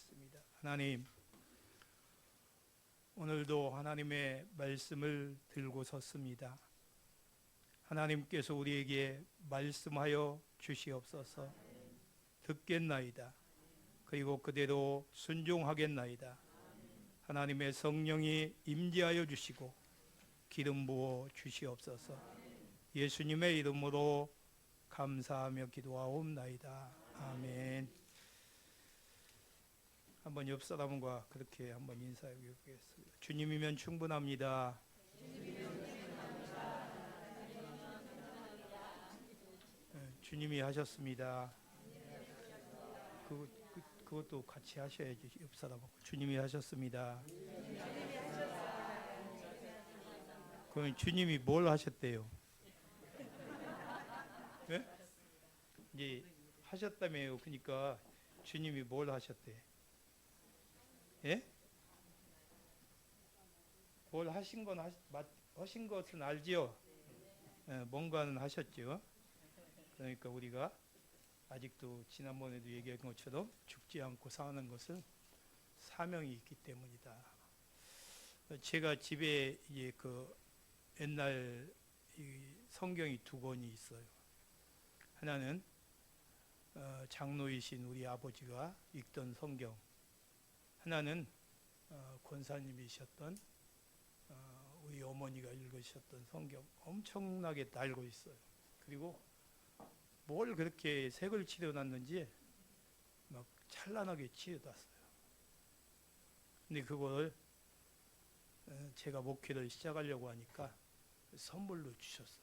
기도하겠습니다. 하나님, 오늘도 하나님의 말씀을 들고 섰습니다. 하나님께서 우리에게 말씀하여 주시옵소서. 듣겠나이다. 그리고 그대로 순종하겠나이다. 하나님의 성령이 임재하여 주시고 기름 부어 주시옵소서. 예수님의 이름으로 감사하며 기도하옵나이다. 아멘. 한번 옆 사람과 그렇게 한번 인사해 보겠습니다. 주님이면 충분합니다. 주님이 하셨습니다. 그것도 같이 하셔야지. 옆 사람하고 주님이 하셨습니다. 그럼 주님이 뭘 하셨대요? 네? 이제 하셨다며요. 그러니까 주님이 뭘 하셨대? 예? 뭘 하신 건 하신 것은 알지요? 예, 뭔가는 하셨죠. 그러니까 우리가 아직도 지난번에도 얘기한 것처럼 죽지 않고 사는 것은 사명이 있기 때문이다. 제가 집에 이제 그 옛날 성경이 두 권이 있어요. 하나는 장로이신 우리 아버지가 읽던 성경, 하나는 권사님이셨던 우리 어머니가 읽으셨던 성경, 엄청나게 달고 있어요. 그리고 뭘 그렇게 색을 칠해놨는지 막 찬란하게 칠해놨어요. 근데 그걸 제가 목회를 시작하려고 하니까 선물로 주셨어.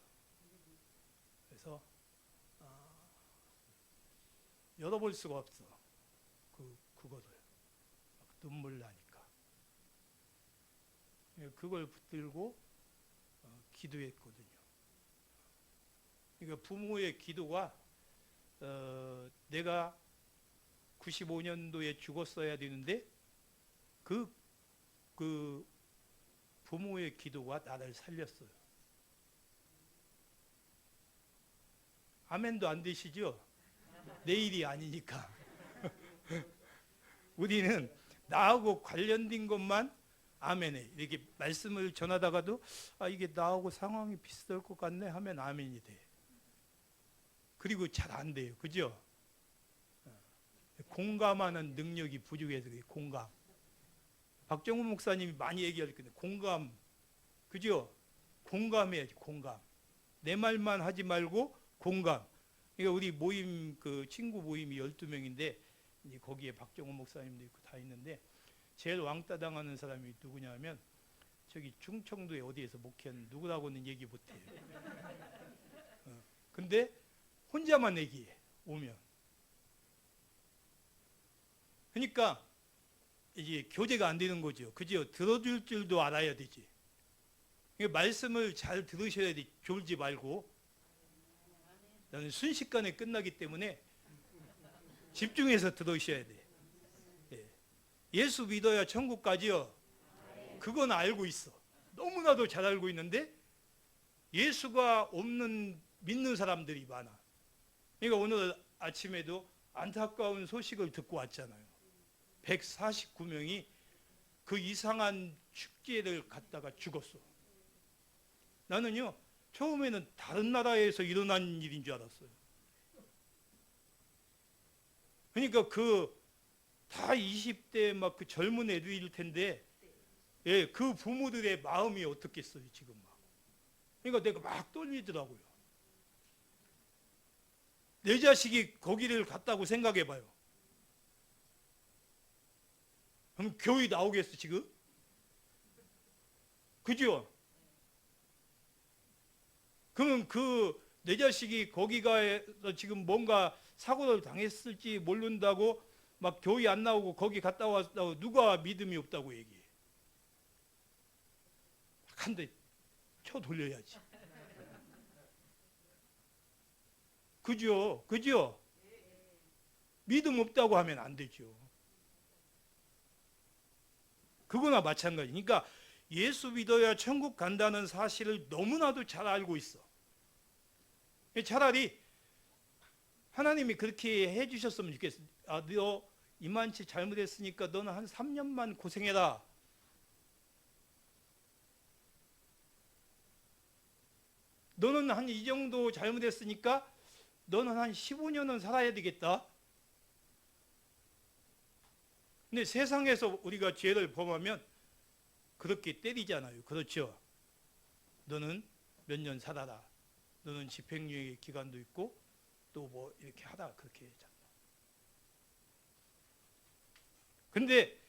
그래서 열어볼 수가 없어. 그거를 막 눈물 나니까. 그걸 붙들고 기도했거든요. 그러니까 부모의 기도가 내가 95년도에 죽었어야 되는데 그 부모의 기도가 나를 살렸어요. 아멘도 안 되시죠? 내일이 아니니까. 우리는 나하고 관련된 것만 아멘해. 이렇게 말씀을 전하다가도 이게 나하고 상황이 비슷할 것 같네 하면 아멘이 돼. 그리고 잘 안 돼요. 그죠? 공감하는 능력이 부족해서 그래요. 공감. 박정훈 목사님이 많이 얘기할 건데 공감. 그죠? 공감해야지. 공감. 내 말만 하지 말고 공감. 그러니까 우리 모임, 그 친구 모임이 12명인데 이제 거기에 박정훈 목사님도 있고 다 있는데 제일 왕따 당하는 사람이 누구냐 하면 저기 충청도에 어디에서 목회하는 누구라고는 얘기 못해요. 근데 혼자만 얘기해 오면. 그러니까 이게 교제가 안 되는 거죠. 그죠? 들어줄 줄도 알아야 되지. 그러니까 말씀을 잘 들으셔야 돼. 졸지 말고. 나는 순식간에 끝나기 때문에 집중해서 들으셔야 돼. 예수 믿어야 천국 가지요. 그건 알고 있어. 너무나도 잘 알고 있는데 예수가 없는 믿는 사람들이 많아. 그러니까 오늘 아침에도 안타까운 소식을 듣고 왔잖아요. 149명이 그 이상한 축제를 갔다가 죽었어. 나는요, 처음에는 다른 나라에서 일어난 일인 줄 알았어요. 그러니까 다 20대 막 그 젊은 애들일 텐데, 예, 그 부모들의 마음이 어떻겠어요, 지금 막. 그러니까 내가 막 떨리더라고요. 내 자식이 거기를 갔다고 생각해 봐요. 그럼 교회 나오겠어, 지금? 그죠? 그러면 내 자식이 거기 가서 지금 뭔가 사고를 당했을지 모른다고 막 교회 안 나오고 거기 갔다 왔다고 누가 믿음이 없다고 얘기해. 한 대 쳐 돌려야지. 그죠? 그죠? 믿음 없다고 하면 안 되죠. 그거나 마찬가지. 그러니까 예수 믿어야 천국 간다는 사실을 너무나도 잘 알고 있어. 차라리 하나님이 그렇게 해주셨으면 좋겠어. 너 이만치 잘못했으니까 너는 한 3년만 고생해라. 너는 한 이 정도 잘못했으니까 너는 한 15년은 살아야 되겠다. 근데 세상에서 우리가 죄를 범하면 그렇게 때리잖아요. 그렇죠? 너는 몇 년 살아라. 너는 집행유예 기간도 있고 또 뭐 이렇게 하다 그렇게 했잖아. 근데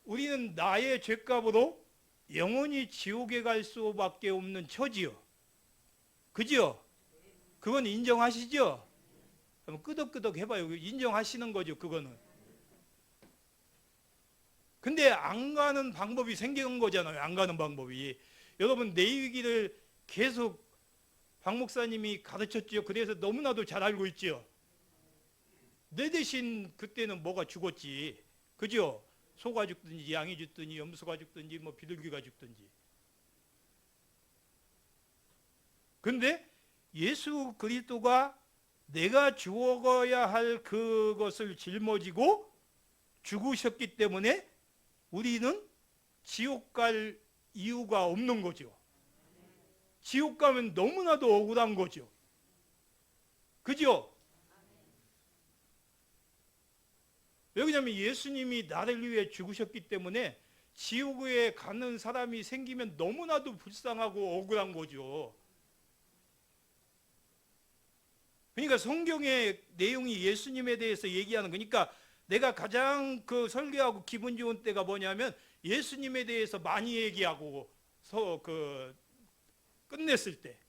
우리는 나의 죄값으로 영원히 지옥에 갈 수밖에 없는 처지요. 그죠? 그건 인정하시죠? 한번 끄덕끄덕 해봐요. 인정하시는 거죠, 그거는. 근데 안 가는 방법이 생긴 거잖아요. 안 가는 방법이. 여러분, 내 얘기를 계속 박 목사님이 가르쳤죠. 그래서 너무나도 잘 알고 있죠. 내 대신 그때는 뭐가 죽었지. 그죠? 소가 죽든지 양이 죽든지 염소가 죽든지 뭐 비둘기가 죽든지. 근데 예수 그리스도가 내가 죽어야 할 그것을 짊어지고 죽으셨기 때문에 우리는 지옥 갈 이유가 없는 거죠. 지옥 가면 너무나도 억울한 거죠. 그죠? 왜냐하면 예수님이 나를 위해 죽으셨기 때문에 지옥에 가는 사람이 생기면 너무나도 불쌍하고 억울한 거죠. 그러니까 성경의 내용이 예수님에 대해서 얘기하는 거니까 내가 가장 그 설교하고 기분 좋은 때가 뭐냐면 예수님에 대해서 많이 얘기하고 끝냈을 때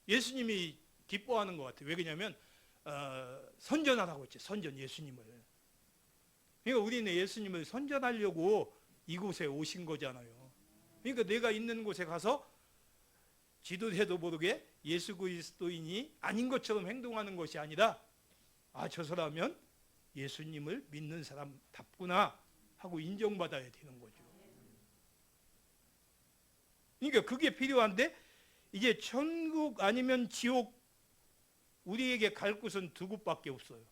예수님이 기뻐하는 것 같아요. 왜 그러냐면 선전하라고 했지. 선전 예수님을. 그러니까 우리는 예수님을 선전하려고 이곳에 오신 거잖아요. 그러니까 내가 있는 곳에 가서 지도해도 모르게 예수 그리스도인이 아닌 것처럼 행동하는 것이 아니라 저 사람은 예수님을 믿는 사람답구나 하고 인정받아야 되는 거죠. 그러니까 그게 필요한데 이제 천국 아니면 지옥 우리에게 갈 곳은 두 곳밖에 없어요.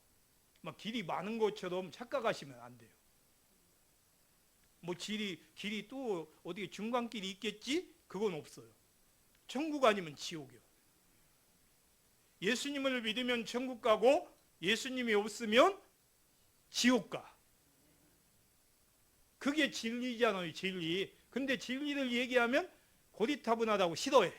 막 길이 많은 것처럼 착각하시면 안 돼요. 뭐 길이 또 어디 중간길이 있겠지? 그건 없어요. 천국 아니면 지옥이요. 예수님을 믿으면 천국 가고 예수님이 없으면 지옥 가. 그게 진리잖아요, 진리. 근데 진리를 얘기하면 고리타분하다고 싫어해.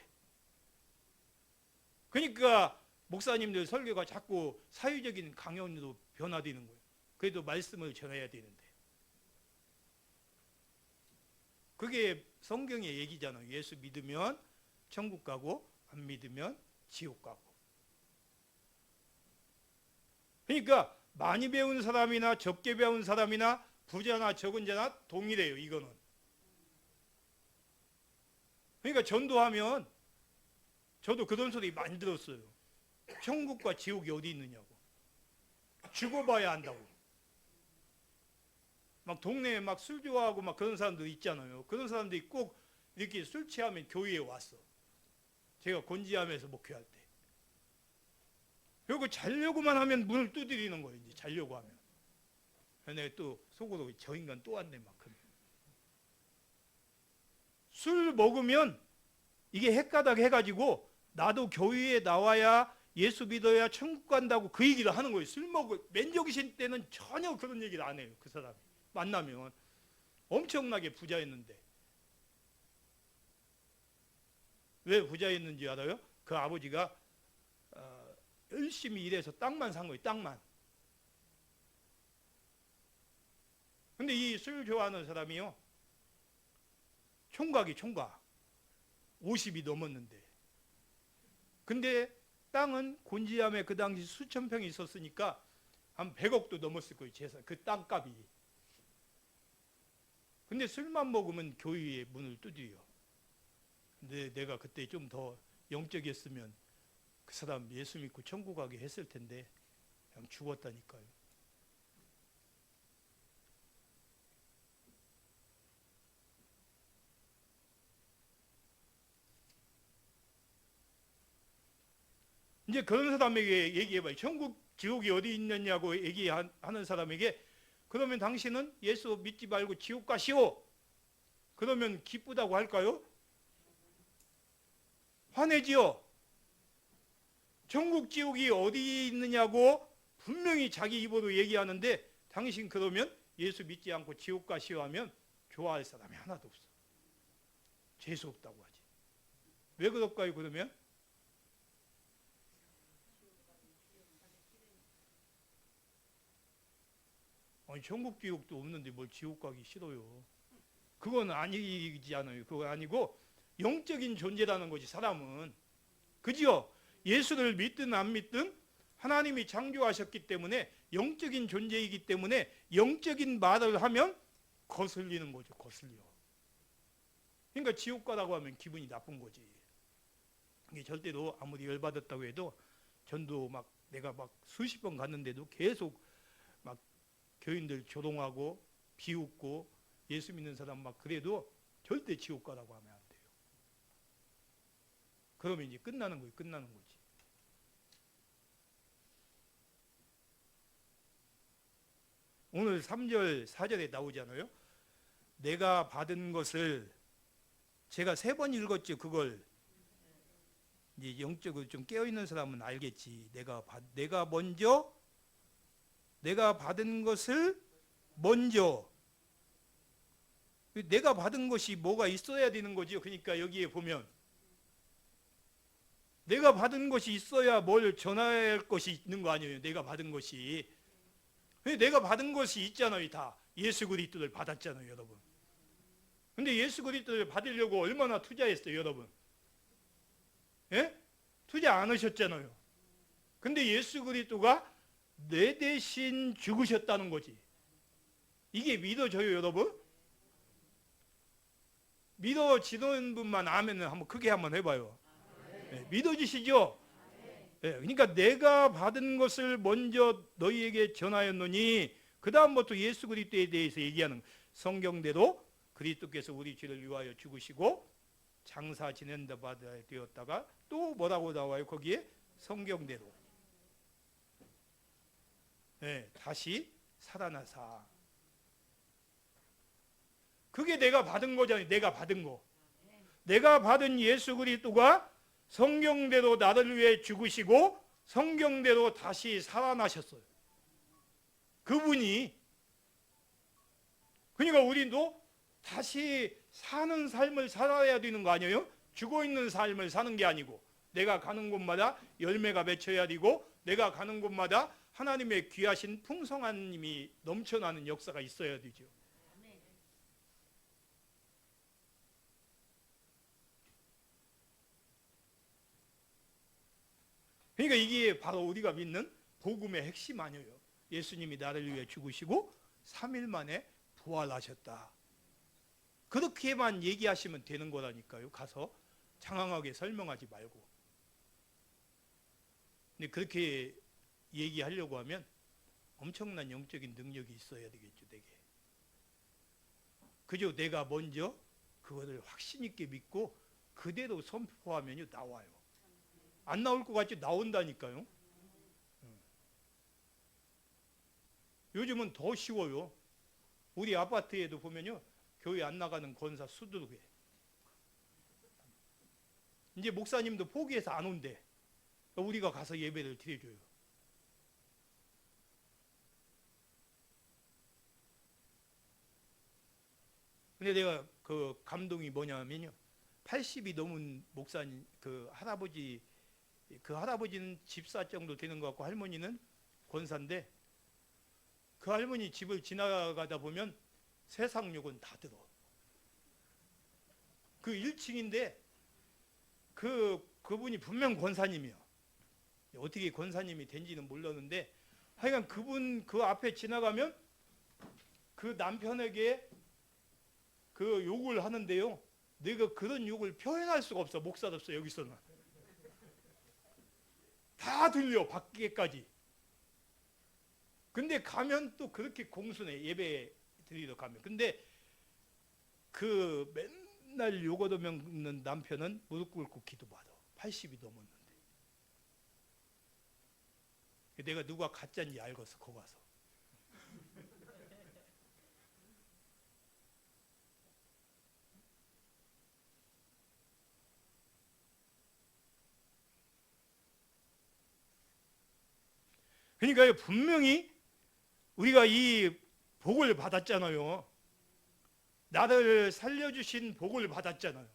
그러니까 목사님들 설교가 자꾸 사회적인 강연으로 변화되는 거예요. 그래도 말씀을 전해야 되는데. 그게 성경의 얘기잖아요. 예수 믿으면 천국 가고 안 믿으면 지옥 가고. 그러니까 많이 배운 사람이나 적게 배운 사람이나 부자나 적은 자나 동일해요. 이거는. 그러니까 전도하면 저도 그런 소리 많이 들었어요. 천국과 지옥이 어디 있느냐고. 죽어봐야 안다고. 막 동네에 막 술 좋아하고 막 그런 사람들 있잖아요. 그런 사람들이 꼭 이렇게 술 취하면 교회에 왔어. 제가 곤지암에서 목회할 때. 그리고 자려고만 하면 문을 두드리는 거예요. 이제 자려고 하면. 내가 또 속으로 저 인간 또 왔네 막 그래. 술 먹으면 이게 헷가닥 해가지고 나도 교회에 나와야 예수 믿어야 천국 간다고 그 얘기를 하는 거예요. 술 먹을 맨정신 때는 전혀 그런 얘기를 안 해요. 그 사람이 만나면 엄청나게 부자였는데 왜 부자였는지 알아요? 그 아버지가 열심히 일해서 땅만 산 거예요. 땅만. 근데 이 술 좋아하는 사람이요 총각 50이 넘었는데 근데 땅은 곤지암에 그 당시 수천 평이 있었으니까 한 100억도 넘었을 거예요. 재산 그 땅값이. 근데 술만 먹으면 교회의 문을 두드려. 근데 내가 그때 좀 더 영적이었으면 그 사람 예수 믿고 천국 가게 했을 텐데 그냥 죽었다니까요. 이제 그런 사람에게 얘기해봐요. 천국 지옥이 어디 있느냐고 얘기하는 사람에게 그러면 당신은 예수 믿지 말고 지옥 가시오. 그러면 기쁘다고 할까요? 화내지요. 천국 지옥이 어디 있느냐고 분명히 자기 입으로 얘기하는데 당신 그러면 예수 믿지 않고 지옥 가시오 하면 좋아할 사람이 하나도 없어. 재수 없다고 하지. 왜 그럴까요? 그러면 아니, 천국 지옥도 없는데 뭘 지옥 가기 싫어요. 그건 아니지 않아요. 그거 아니고 영적인 존재라는 거지. 사람은 그지요? 예수를 믿든 안 믿든 하나님이 창조하셨기 때문에 영적인 존재이기 때문에 영적인 말을 하면 거슬리는 거죠. 거슬려. 그러니까 지옥 가라고 하면 기분이 나쁜 거지. 이게 절대로 아무리 열받았다고 해도 전도 막 내가 막 수십 번 갔는데도 계속 막 교인들 조롱하고 비웃고 예수 믿는 사람 막 그래도 절대 지옥 가라고 하면 안 돼요. 그러면 이제 끝나는 거예요. 끝나는 거지. 오늘 3절 4절에 나오잖아요. 내가 받은 것을 제가 3번 읽었죠. 그걸 이제 영적으로 좀 깨어있는 사람은 알겠지. 내가 받은 것을 먼저, 내가 받은 것이 뭐가 있어야 되는 거죠. 그러니까 여기에 보면 내가 받은 것이 있어야 뭘 전해야 할 것이 있는 거 아니에요. 내가 받은 것이. 내가 받은 것이 있잖아요. 다 예수 그리스도를 받았잖아요, 여러분. 근데 예수 그리스도를 받으려고 얼마나 투자했어요, 여러분? 예? 투자 안 하셨잖아요. 근데 예수 그리스도가 내 대신 죽으셨다는 거지. 이게 믿어져요, 여러분? 믿어지는 분만 아멘을 한번 크게 한번 해봐요. 예, 믿어지시죠? 예, 그러니까 내가 받은 것을 먼저 너희에게 전하였노니 그 다음부터 예수 그리스도에 대해서 얘기하는 성경대로 그리스도께서 우리 죄를 위하여 죽으시고 장사 지낸다 받아야 되었다가 또 뭐라고 나와요? 거기에 성경대로 다시 살아나사. 그게 내가 받은 거잖아요. 내가 받은 거. 내가 받은 예수 그리스도가 성경대로 나를 위해 죽으시고 성경대로 다시 살아나셨어요. 그분이. 그러니까 우리도 다시 사는 삶을 살아야 되는 거 아니에요? 죽어있는 삶을 사는 게 아니고 내가 가는 곳마다 열매가 맺혀야 되고 내가 가는 곳마다 하나님의 귀하신 풍성한 힘이 넘쳐나는 역사가 있어야 되죠. 그러니까 이게 바로 우리가 믿는 복음의 핵심 아니에요. 예수님이 나를 위해 죽으시고 3일 만에 부활하셨다. 그렇게만 얘기하시면 되는 거라니까요. 가서 장황하게 설명하지 말고. 근데 그렇게 얘기하려고 하면 엄청난 영적인 능력이 있어야 되겠죠. 되게. 그저 내가 먼저 그거를 확신 있게 믿고 그대로 선포하면요 나와요. 안 나올 것 같지 나온다니까요. 요즘은 더 쉬워요. 우리 아파트에도 보면요 교회 안 나가는 권사 수두룩해. 이제 목사님도 포기해서 안 온대. 우리가 가서 예배를 드려줘요. 근데 내가 그 감동이 뭐냐면요 80이 넘은 목사님 그 할아버지는 집사 정도 되는 것 같고 할머니는 권사인데 그 할머니 집을 지나가다 보면 세상 욕은 다 들어. 그 1층인데 그분이 분명 권사님이요. 어떻게 권사님이 된지는 몰랐는데 하여간 그분 그 앞에 지나가면 그 남편에게 그 욕을 하는데요. 내가 그런 욕을 표현할 수가 없어. 목사로서 여기서는. 다 들려 밖에까지. 근데 가면 또 그렇게 공손해. 예배 드리러 가면. 근데 그 맨날 욕 얻어먹는 남편은 무릎 꿇고 기도받아. 80이 넘었는데. 내가 누가 가짜인지 알겠어, 거기 가서. 그러니까 분명히 우리가 이 복을 받았잖아요. 나를 살려주신 복을 받았잖아요.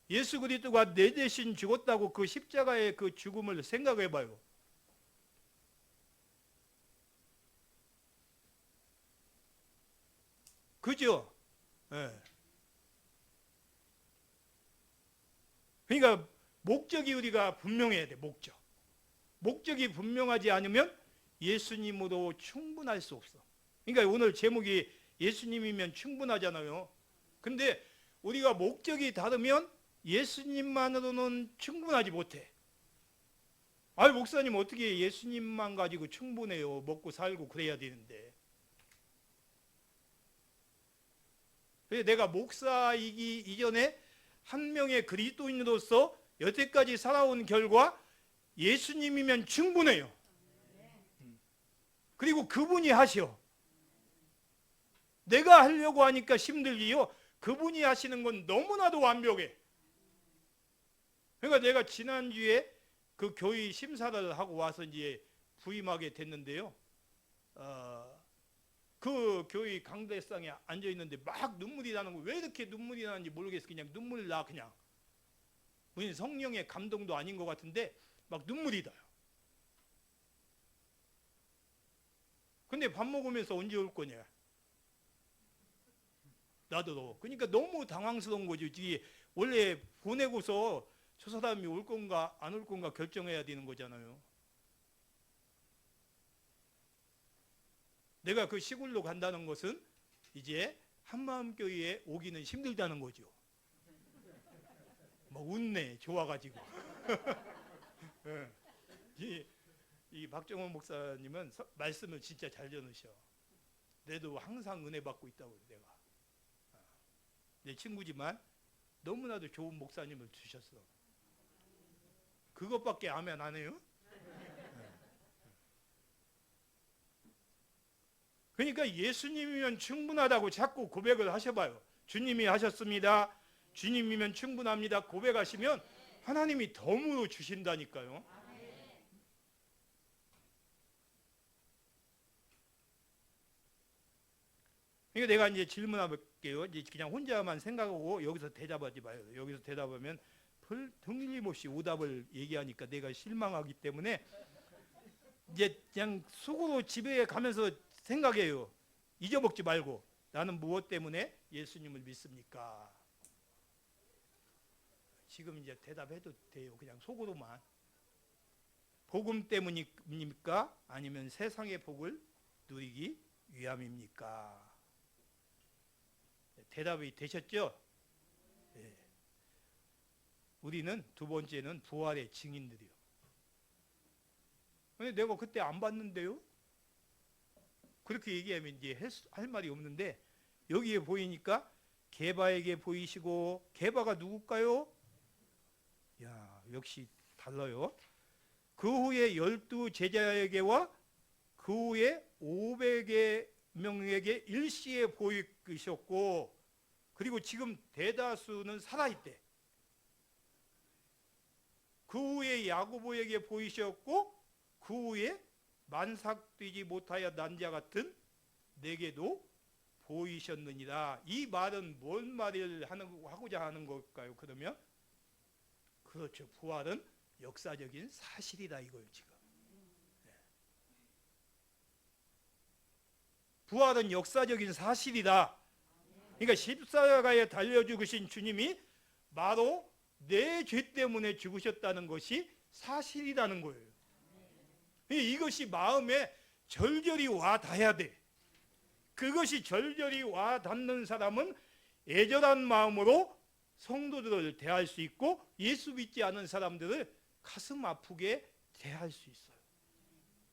예수 그리스도가 내 대신 죽었다고 그 십자가의 그 죽음을 생각해 봐요. 그죠? 예. 그러니까 목적이 우리가 분명해야 돼. 목적이 분명하지 않으면 예수님으로 충분할 수 없어. 그러니까 오늘 제목이 예수님이면 충분하잖아요. 근데 우리가 목적이 다르면 예수님만으로는 충분하지 못해. 아니 목사님 어떻게 예수님만 가지고 충분해요. 먹고 살고 그래야 되는데. 그래서 내가 목사이기 이전에 한 명의 그리스도인으로서 여태까지 살아온 결과 예수님이면 충분해요. 그리고 그분이 하셔. 내가 하려고 하니까 힘들지요. 그분이 하시는 건 너무나도 완벽해. 그러니까 내가 지난주에 그 교회 심사를 하고 와서 이제 부임하게 됐는데요. 그 교회 강대상에 앉아 있는데 막 눈물이 나는 거. 왜 이렇게 눈물이 나는지 모르겠어. 그냥 눈물 나 그냥. 무슨 성령의 감동도 아닌 것 같은데 막 눈물이 나요. 근데 밥 먹으면서 언제 올 거냐? 나도. 그러니까 너무 당황스러운 거지. 원래 보내고서 저 사람이 올 건가 안 올 건가 결정해야 되는 거잖아요. 내가 그 시골로 간다는 것은 이제 한마음교회에 오기는 힘들다는 거죠. 막 웃네, 좋아가지고. 이 박정원 목사님은 말씀을 진짜 잘 전하셔. 내도 항상 은혜 받고 있다고 내가. 내 친구지만 너무나도 좋은 목사님을 주셨어. 그것밖에 아멘 안 해요? 그러니까 예수님이면 충분하다고 자꾸 고백을 하셔봐요. 주님이 하셨습니다. 주님이면 충분합니다. 고백하시면 하나님이 덤으로 주신다니까요. 그러니까 내가 이제 질문해볼게요. 이제 그냥 혼자만 생각하고 여기서 대답하지 마요. 여기서 대답하면 틀림없이 오답을 얘기하니까 내가 실망하기 때문에 이제 그냥 속으로 집에 가면서 생각해요. 잊어먹지 말고 나는 무엇 때문에 예수님을 믿습니까? 지금 이제 대답해도 돼요. 그냥 속으로만. 복음 때문입니까? 아니면 세상의 복을 누리기 위함입니까? 대답이 되셨죠? 네. 우리는 두 번째는 부활의 증인들이요. 근데 내가 그때 안 봤는데요? 그렇게 얘기하면 이제 할 말이 없는데 여기에 보이니까 게바에게 보이시고 게바가 누굴까요? 야, 역시 달라요. 그 후에 12 제자에게와 그 후에 500여 명에게 일시에 보이셨고 그리고 지금 대다수는 살아있대. 그 후에 야고보에게 보이셨고 그 후에 만삭되지 못하여 난 자 같은 내게도 보이셨느니라. 이 말은 뭔 말을 하고자 하는 걸까요? 그러면 그렇죠. 부활은 역사적인 사실이다 이거예요 지금. 네. 부활은 역사적인 사실이다. 그러니까 십자가에 달려 죽으신 주님이 바로 내 죄 때문에 죽으셨다는 것이 사실이라는 거예요. 이것이 마음에 절절히 와 닿아야 돼. 그것이 절절히 와 닿는 사람은 애절한 마음으로 성도들을 대할 수 있고 예수 믿지 않은 사람들을 가슴 아프게 대할 수 있어요.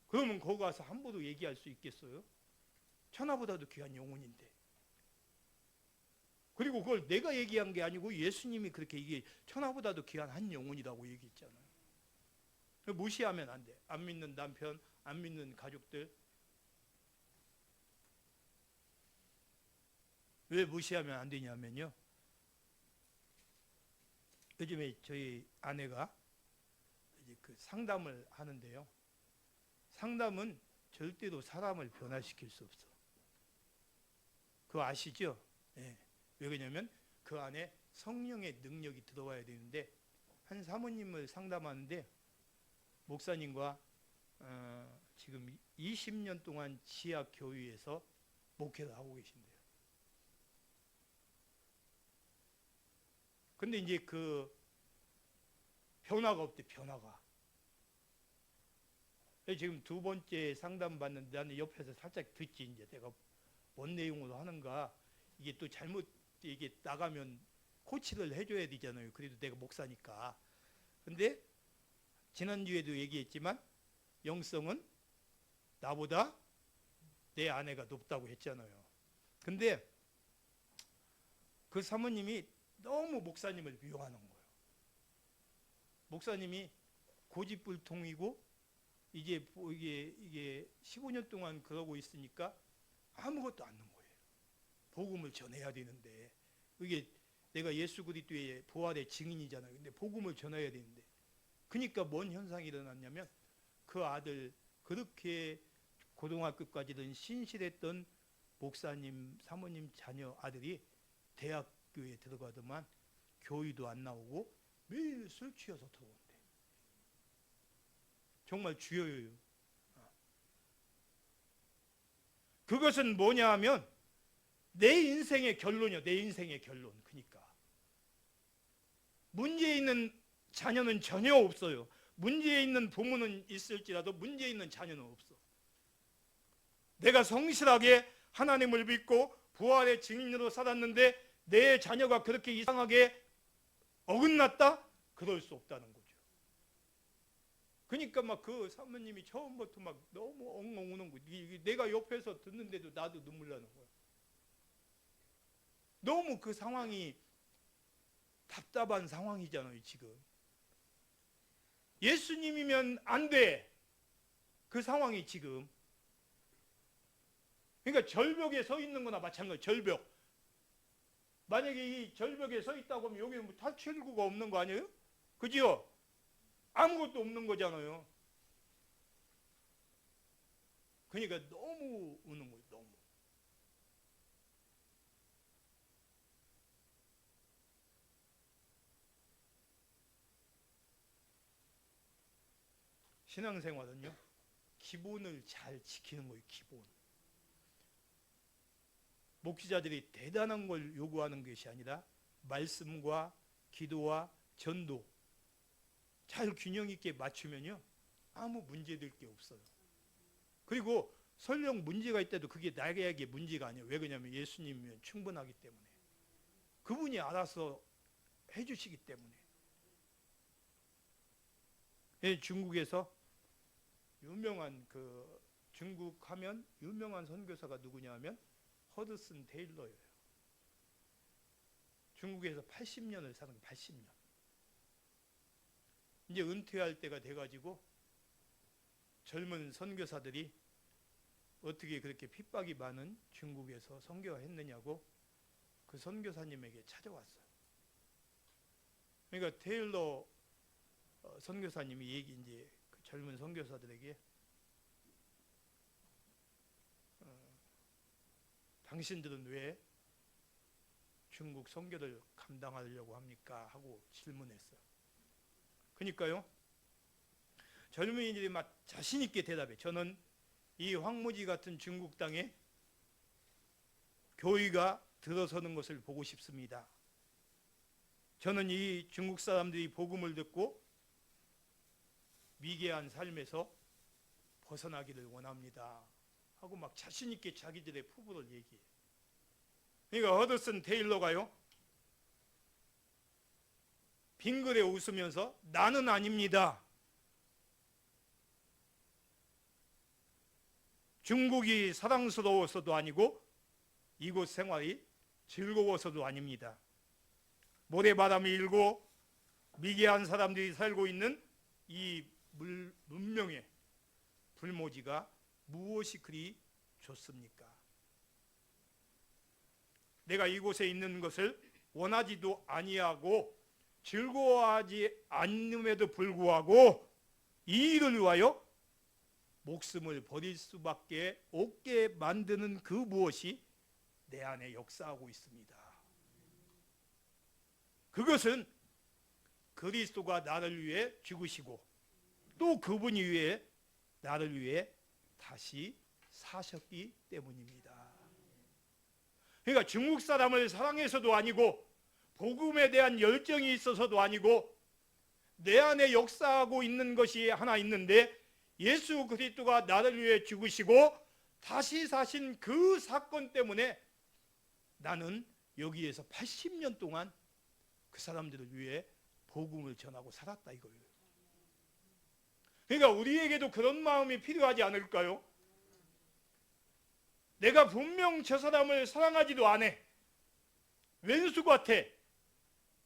그러면 거기 가서 함부로 얘기할 수 있겠어요? 천하보다도 귀한 영혼인데. 그리고 그걸 내가 얘기한 게 아니고 예수님이 그렇게 천하보다도 귀한 한 영혼이라고 얘기했잖아요. 무시하면 안 돼. 안 믿는 남편, 안 믿는 가족들. 왜 무시하면 안 되냐면요, 요즘에 저희 아내가 이제 그 상담을 하는데요, 상담은 절대로 사람을 변화시킬 수 없어. 그거 아시죠? 예. 왜 그러냐면 그 안에 성령의 능력이 들어와야 되는데, 한 사모님을 상담하는데 목사님과 지금 20년 동안 지하 교회에서 목회를 하고 계신대요. 근데 이제 그 변화가 없대, 변화가. 지금 두 번째 상담 받는데 나는 옆에서 살짝 듣지, 이제 내가 뭔 내용으로 하는가. 이게 또 잘못 이게 나가면 코치를 해줘야 되잖아요. 그래도 내가 목사니까. 근데 지난주에도 얘기했지만 영성은 나보다 내 아내가 높다고 했잖아요. 근데 그 사모님이 너무 목사님을 미워하는 거예요. 목사님이 고집불통이고 이게 15년 동안 그러고 있으니까 아무것도 안 넣은 거예요. 복음을 전해야 되는데, 이게 내가 예수 그리스도의 부활의 증인이잖아요. 근데 복음을 전해야 되는데, 그러니까 뭔 현상이 일어났냐면 그 아들, 그렇게 고등학교까지는 신실했던 목사님, 사모님 자녀 아들이 대학교에 들어가더만 교의도 안 나오고 매일 술 취해서 들어온대. 정말 주여요. 그것은 뭐냐 하면 내 인생의 결론이야. 내 인생의 결론. 그러니까 문제 있는 자녀는 전혀 없어요. 문제 있는 부모는 있을지라도 문제 있는 자녀는 없어. 내가 성실하게 하나님을 믿고 부활의 증인으로 살았는데 내 자녀가 그렇게 이상하게 어긋났다? 그럴 수 없다는 거죠. 그러니까 막 그 사모님이 처음부터 막 너무 엉엉 우는 거야. 내가 옆에서 듣는데도 나도 눈물 나는 거야. 너무 그 상황이 답답한 상황이잖아요, 지금. 예수님이면 안 돼. 그 상황이 지금. 그러니까 절벽에 서 있는 거나 마찬가지. 절벽. 만약에 이 절벽에 서 있다고 하면 여기는 뭐 탈출구가 없는 거 아니에요? 그죠? 아무것도 없는 거잖아요. 그러니까 너무 우는 거예요. 너무. 신앙생활은요, 기본을 잘 지키는 거예요. 기본. 목회자들이 대단한 걸 요구하는 것이 아니라 말씀과 기도와 전도 잘 균형 있게 맞추면요, 아무 문제될 게 없어요. 그리고 설령 문제가 있다도 그게 나에게 문제가 아니에요. 왜 그러냐면 예수님이면 충분하기 때문에. 그분이 알아서 해주시기 때문에. 중국에서 유명한 중국 하면 유명한 선교사가 누구냐 하면 허드슨 테일러예요. 중국에서 80년을 사는 거예요. 80년. 이제 은퇴할 때가 돼가지고 젊은 선교사들이 어떻게 그렇게 핍박이 많은 중국에서 선교했느냐고 그 선교사님에게 찾아왔어요. 그러니까 테일러 선교사님이 이제 그 젊은 선교사들에게 당신들은 왜 중국 선교를 감당하려고 합니까? 하고 질문했어요. 그러니까요, 젊은이들이 막 자신 있게 대답해. 저는 이 황무지 같은 중국 땅에 교회가 들어서는 것을 보고 싶습니다. 저는 이 중국 사람들이 복음을 듣고 미개한 삶에서 벗어나기를 원합니다. 하고 막 자신 있게 자기들의 포부를 얘기해. 그러니까 허드슨 테일러가요, 빙그레 웃으면서 나는 아닙니다. 중국이 사랑스러워서도 아니고 이곳 생활이 즐거워서도 아닙니다. 모래바람이 일고 미개한 사람들이 살고 있는 이 문명의 불모지가 무엇이 그리 좋습니까? 내가 이곳에 있는 것을 원하지도 아니하고 즐거워하지 않음에도 불구하고 이 일을 위하여 목숨을 버릴 수밖에 없게 만드는 그 무엇이 내 안에 역사하고 있습니다. 그것은 그리스도가 나를 위해 죽으시고 또 그분이 위해 나를 위해 다시 사셨기 때문입니다. 그러니까 중국 사람을 사랑해서도 아니고 복음에 대한 열정이 있어서도 아니고 내 안에 역사하고 있는 것이 하나 있는데 예수 그리스도가 나를 위해 죽으시고 다시 사신 그 사건 때문에 나는 여기에서 80년 동안 그 사람들을 위해 복음을 전하고 살았다 이거예요. 그러니까 우리에게도 그런 마음이 필요하지 않을까요? 내가 분명 저 사람을 사랑하지도 않아. 왼수 같아.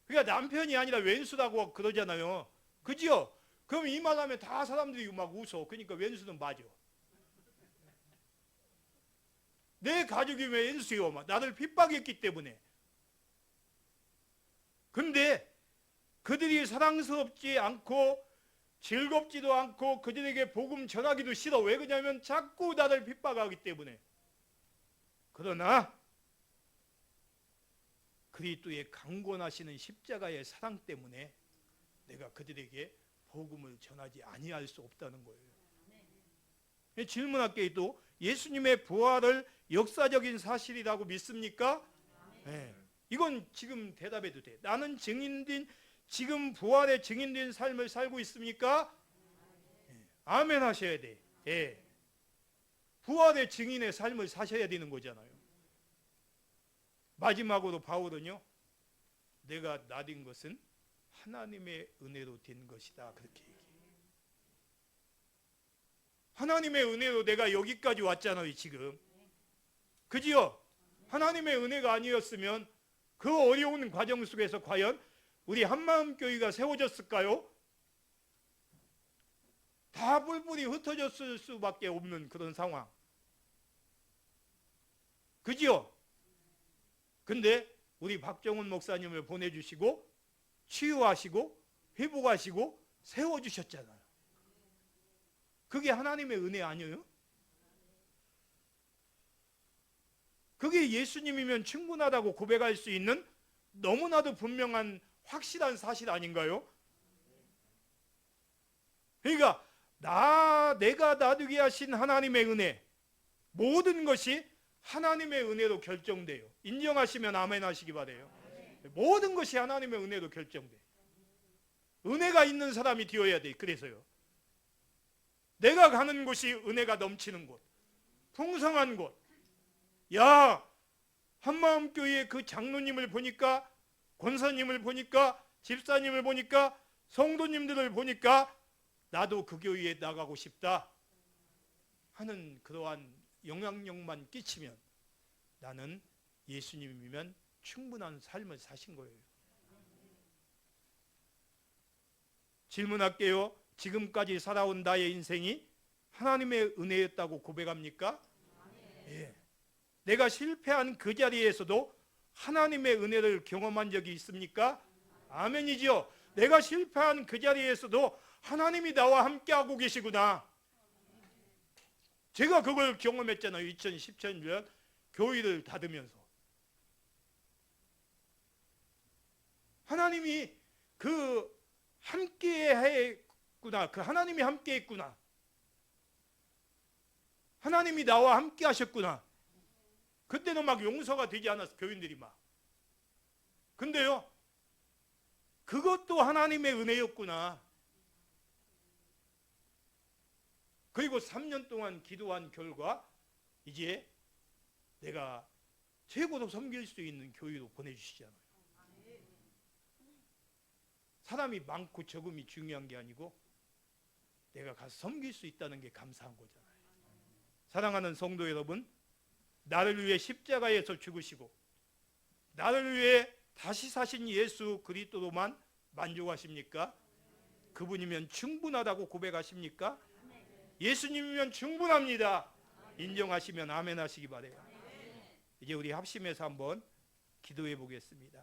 그러니까 남편이 아니라 왼수라고 그러잖아요. 그죠? 그럼 이 말하면 다 사람들이 막 웃어. 그러니까 왼수는 맞아. 내 가족이 왜 왼수요? 나를 핍박했기 때문에. 근데 그들이 사랑스럽지 않고 즐겁지도 않고 그들에게 복음 전하기도 싫어. 왜 그러냐면 자꾸 나를 핍박하기 때문에. 그러나 그리스도의 강권하시는 십자가의 사랑 때문에 내가 그들에게 복음을 전하지 아니할 수 없다는 거예요. 질문할게요. 예수님의 부활을 역사적인 사실이라고 믿습니까? 네. 이건 지금 대답해도 돼. 나는 지금 부활의 증인된 삶을 살고 있습니까? 네. 아멘 하셔야 돼. 네. 부활의 증인의 삶을 사셔야 되는 거잖아요. 마지막으로 바울은요, 내가 나된 것은 하나님의 은혜로 된 것이다 그렇게 얘기해요. 하나님의 은혜로 내가 여기까지 왔잖아요 지금. 그지요? 하나님의 은혜가 아니었으면 그 어려운 과정 속에서 과연 우리 한마음교회가 세워졌을까요? 다 뿔뿔이 흩어졌을 수밖에 없는 그런 상황. 그지요? 근데 우리 박정훈 목사님을 보내주시고 치유하시고 회복하시고 세워주셨잖아요. 그게 하나님의 은혜 아니에요? 그게 예수님이면 충분하다고 고백할 수 있는 너무나도 분명한 확실한 사실 아닌가요? 그러니까 내가 놔두게 하신 하나님의 은혜, 모든 것이 하나님의 은혜로 결정돼요. 인정하시면 아멘 하시기 바라요. 모든 것이 하나님의 은혜로 결정돼. 은혜가 있는 사람이 되어야 돼. 그래서요. 내가 가는 곳이 은혜가 넘치는 곳, 풍성한 곳. 야, 한마음교회의 그 장로님을 보니까, 권사님을 보니까, 집사님을 보니까, 성도님들을 보니까 나도 그 교회에 나가고 싶다 하는 그러한 영향력만 끼치면 나는 예수님이면 충분한 삶을 사신 거예요. 질문할게요. 지금까지 살아온 나의 인생이 하나님의 은혜였다고 고백합니까? 예. 내가 실패한 그 자리에서도 하나님의 은혜를 경험한 적이 있습니까? 아멘이죠. 내가 실패한 그 자리에서도 하나님이 나와 함께하고 계시구나. 제가 그걸 경험했잖아요. 2017년 교회를 닫으면서. 하나님이 그 함께 했구나. 그 하나님이 함께 했구나. 하나님이 나와 함께 하셨구나. 그때는 막 용서가 되지 않았어. 교인들이 막. 근데요, 그것도 하나님의 은혜였구나. 그리고 3년 동안 기도한 결과 이제 내가 최고로 섬길 수 있는 교회로 보내주시잖아요. 사람이 많고 적음이 중요한 게 아니고 내가 가서 섬길 수 있다는 게 감사한 거잖아요. 사랑하는 성도 여러분, 나를 위해 십자가에서 죽으시고 나를 위해 다시 사신 예수 그리스도로만 만족하십니까? 그분이면 충분하다고 고백하십니까? 예수님이면 충분합니다. 인정하시면 아멘 하시기 바래요. 이제 우리 합심해서 한번 기도해 보겠습니다.